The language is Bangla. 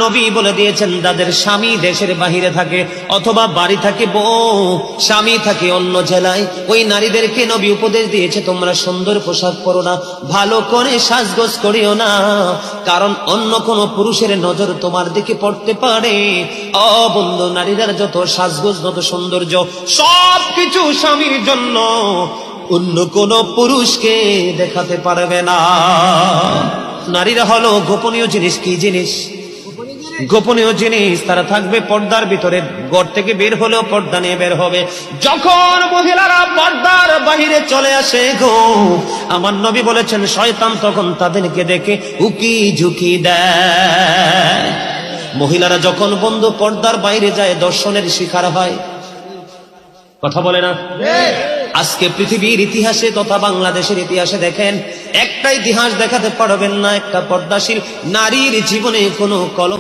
নবী বলে দিয়েছেন যাদের স্বামী দেশের বাহিরে থাকে অথবা বাড়ি থাকে বউ, স্বামী থাকে অন্য জেলায়, ওই নারীদেরকে নবী উপদেশ দিয়েছে তোমরা সুন্দর পোশাক পরো না, ভালো করে সাজগোজ করিও না, কারণ অন্য কোন পুরুষের নজর তোমার দিকে পড়তে পারে। ও বন্ধু, নারীদের যত সাজগোজ যত সৌন্দর্য সবকিছু স্বামীর জন্য, অন্য কোন পুরুষকে দেখাতে পারবে না। নারীরা হলো গোপনীয় জিনিস। কি জিনিস? গোপনীয় জিনিস। তারা থাকবে পর্দার ভিতরে, ঘর থেকে বের হলেও পর্দা নিয়ে বের হবে। যখন মহিলারা পর্দার বাহিরে চলে আসে গো, আমার নবী বলেছেন শয়তান তখন তাদেরকে দেখে উকি ঝুঁকি দেয়। মহিলারা যখন বন্ধু পর্দার বাইরে যায় দর্শনের শিকার হয়। কথা বলে না? আজকে পৃথিবীর ইতিহাসে তথা বাংলাদেশের ইতিহাসে দেখেন, একটা ইতিহাস দেখাতে পারবেন না একটা পর্দাশীল নারীর জীবনে কোনো কলম